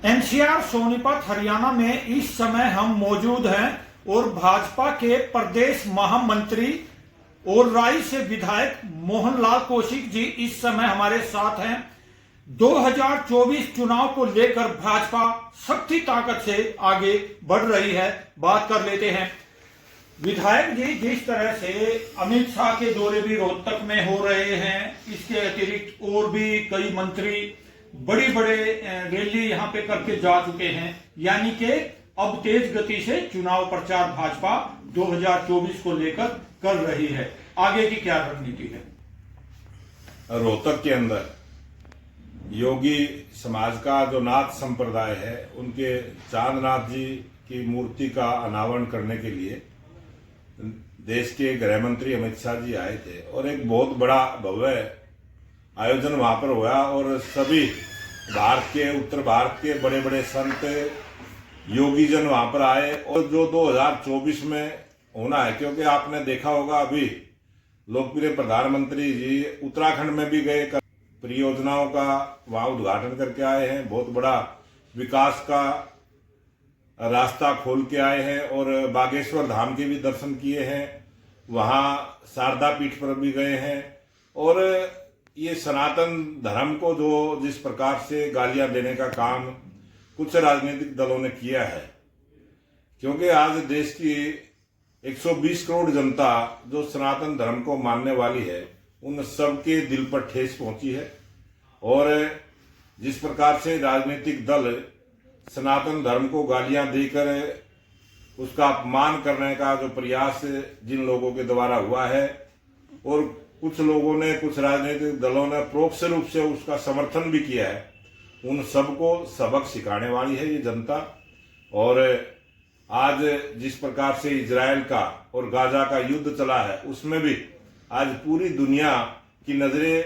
NCR Sonipat Haryana में इस समय हम मौजूद हैं और भाजपा के प्रदेश महामंत्री और राय से विधायक मोहनलाल कौशिक जी इस समय हमारे साथ हैं। 2024 चुनाव को लेकर भाजपा शक्ति ताकत से आगे बढ़ रही है। बात कर लेते हैं विधायक जी, जिस तरह से अमित शाह के दौरे भी रोहतक में हो रहे हैं, इसके अतिरिक्त और भी कई मंत्री बड़ी बड़े रैली यहां पे करके जा चुके हैं, यानी कि अब तेज गति से चुनाव प्रचार भाजपा 2024 को लेकर कर रही है। आगे की क्या रणनीति है? रोहतक के अंदर योगी समाज का जो नाथ संप्रदाय है, उनके चांदनाथ जी की मूर्ति का अनावरण करने के लिए देश के गृह मंत्री अमित शाह जी आए थे और एक बहुत बड़ा भव्य आयोजन वहां पर हुआ और सभी भारत के, उत्तर भारत के बड़े बड़े संत योगी जन वहां पर आए और जो 2024 में होना है, क्योंकि आपने देखा होगा अभी लोकप्रिय प्रधानमंत्री जी उत्तराखंड में भी गए, परियोजनाओं का वहां उद्घाटन करके आए हैं, बहुत बड़ा विकास का रास्ता खोल के आए हैं और बागेश्वर धाम के भी दर्शन किए हैं, वहां शारदा पीठ पर भी गए हैं। और ये सनातन धर्म को जो जिस प्रकार से गालियां देने का काम कुछ राजनीतिक दलों ने किया है, क्योंकि आज देश की 120 करोड़ जनता जो सनातन धर्म को मानने वाली है, उन सबके दिल पर ठेस पहुंची है। और जिस प्रकार से राजनीतिक दल सनातन धर्म को गालियां देकर उसका अपमान करने का जो प्रयास जिन लोगों के द्वारा हुआ है, और कुछ लोगों ने, कुछ राजनीतिक दलों ने परोक्ष रूप से उसका समर्थन भी किया है, उन सबको सबक सिखाने वाली है ये जनता। और आज जिस प्रकार से इजराइल का और गाजा का युद्ध चला है, उसमें भी आज पूरी दुनिया की नजरें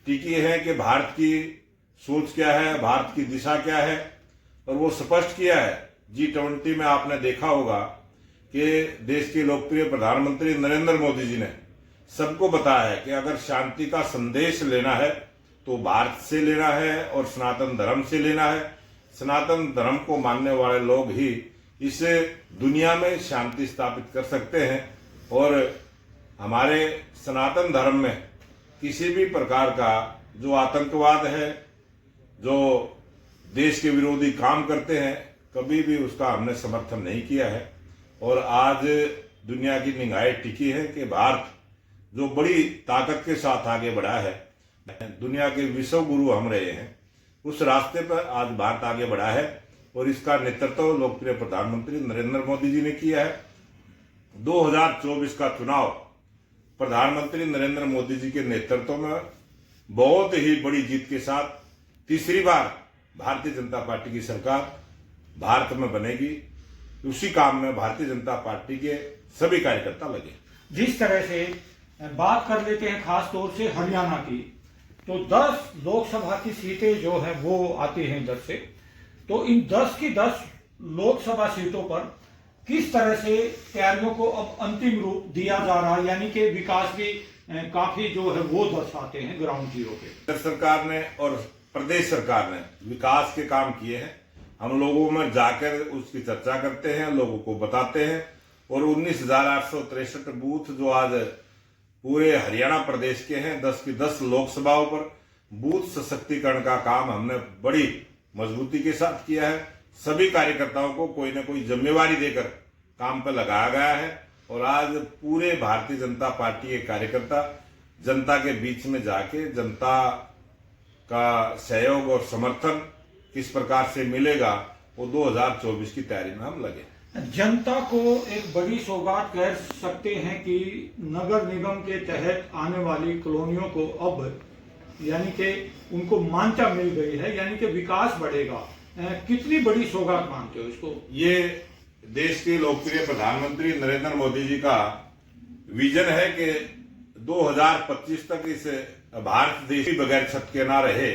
टिकी हैं कि भारत की सोच क्या है, भारत की दिशा क्या है। और वो स्पष्ट किया है G20 में। आपने देखा होगा कि देश के लोकप्रिय प्रधानमंत्री नरेंद्र मोदी जी ने सबको बताया है कि अगर शांति का संदेश लेना है तो भारत से लेना है और सनातन धर्म से लेना है। सनातन धर्म को मानने वाले लोग ही इस दुनिया में शांति स्थापित कर सकते हैं। और हमारे सनातन धर्म में किसी भी प्रकार का जो आतंकवाद है, जो देश के विरोधी काम करते हैं, कभी भी उसका हमने समर्थन नहीं किया है। और आज दुनिया की निगाहें टिकी है कि भारत जो बड़ी ताकत के साथ आगे बढ़ा है, दुनिया के विश्व गुरु हम रहे हैं, उस रास्ते पर आज भारत आगे बढ़ा है और इसका नेतृत्व लोकप्रिय प्रधानमंत्री नरेंद्र मोदी जी ने किया है। 2024 का चुनाव प्रधानमंत्री नरेंद्र मोदी जी के नेतृत्व में बहुत ही बड़ी जीत के साथ तीसरी बार भारतीय जनता पार्टी की सरकार भारत में बनेगी। उसी काम में भारतीय जनता पार्टी के सभी कार्यकर्ता लगे। जिस तरह से बात कर लेते हैं खास तौर से हरियाणा की, तो 10 लोकसभा की सीटें जो है वो आती हैं इधर से। तो इन 10 की 10 लोकसभा सीटों पर किस तरह से तैयारियों को अब अंतिम रूप दिया जा रहा है, यानी कि विकास भी काफी जो है वो दर्शाते हैं ग्राउंड जीरो पे। सरकार ने और प्रदेश सरकार ने विकास के काम किए हैं। हम लोगों में जाकर उसकी चर्चा करते हैं, लोगों को बताते हैं। और 19,863 बूथ जो आज पूरे हरियाणा प्रदेश के हैं, 10 की 10 लोकसभाओं पर बूथ सशक्तिकरण का काम हमने बड़ी मजबूती के साथ किया है। सभी कार्यकर्ताओं को कोई न कोई जिम्मेवारी देकर काम पर लगाया गया है। और आज पूरे भारतीय जनता पार्टी के कार्यकर्ता जनता के बीच में जाके जनता का सहयोग और समर्थन किस प्रकार से मिलेगा, वो 2024 की तैयारी में हम लगे। जनता को एक बड़ी सौगात कह सकते हैं कि नगर निगम के तहत आने वाली कॉलोनियों को अब यानी कि उनको मान्यता मिल गई है, यानी कि विकास बढ़ेगा। कितनी बड़ी सौगात मानते हो इसको? ये देश के लोकप्रिय प्रधानमंत्री नरेंद्र मोदी जी का विजन है कि 2025 तक इस भारत देश बगैर छत के ना रहे।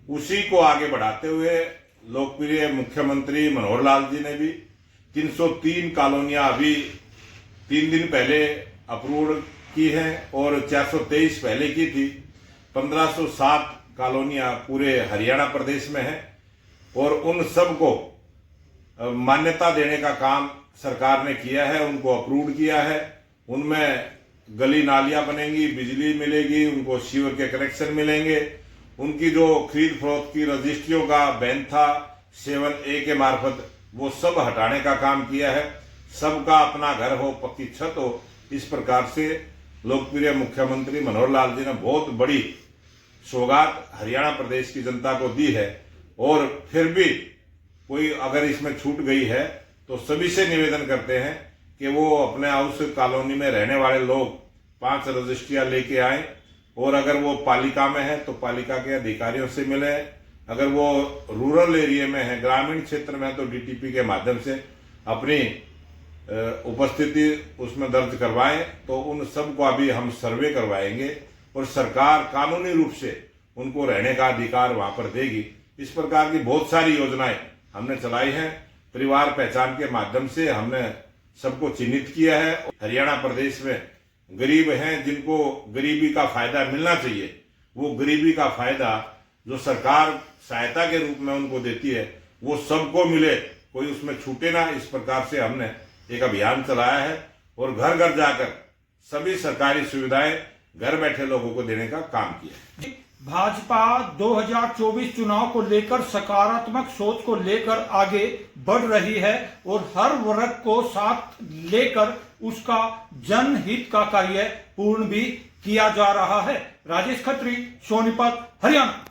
उसी को आगे बढ़ाते हुए लोकप्रिय मुख्यमंत्री मनोहर लाल जी ने भी 303 कॉलोनियां अभी 3 दिन पहले अप्रूव की हैं और 423 पहले की थी। 1507 कॉलोनियां पूरे हरियाणा प्रदेश में हैं। और उन सब को मान्यता देने का काम सरकार ने किया है, उनको अप्रूव किया है। उनमें गली नालियां बनेंगी, बिजली मिलेगी, उनको सीवर के कनेक्शन मिलेंगे। उनकी जो खरीद फरोख्त की रजिस्ट्रियों का बैन था 7A के मार्फत, वो सब हटाने का काम किया है। सबका अपना घर हो, पक्की छत हो, इस प्रकार से लोकप्रिय मुख्यमंत्री मनोहर लाल जी ने बहुत बड़ी सौगात हरियाणा प्रदेश की जनता को दी है। और फिर भी कोई अगर इसमें छूट गई है तो सभी से निवेदन करते हैं कि वो अपने हाउस कॉलोनी में रहने वाले लोग 5 रजिस्ट्रियां लेके आए, और अगर वो पालिका में है तो पालिका के अधिकारियों से मिले, अगर वो रूरल एरिया में है, ग्रामीण क्षेत्र में है, तो डीटीपी के माध्यम से अपनी उपस्थिति उसमें दर्ज करवाएं। तो उन सब को अभी हम सर्वे करवाएंगे और सरकार कानूनी रूप से उनको रहने का अधिकार वहां पर देगी। इस प्रकार की बहुत सारी योजनाएं हमने चलाई हैं। परिवार पहचान के माध्यम से हमने सबको चिन्हित किया है। हरियाणा प्रदेश में गरीब हैं जिनको गरीबी का फायदा मिलना चाहिए, वो गरीबी का फायदा जो सरकार सहायता के रूप में उनको देती है वो सबको मिले, कोई उसमें छूटे ना। इस प्रकार से हमने एक अभियान चलाया है और घर घर जाकर सभी सरकारी सुविधाएं घर बैठे लोगों को देने का काम किया है। भाजपा 2024 चुनाव को लेकर सकारात्मक सोच को लेकर आगे बढ़ रही है और हर वर्ग को साथ लेकर उसका जनहित का कार्य पूर्ण भी किया जा रहा है। राजेश खत्री, सोनीपत, हरियाणा।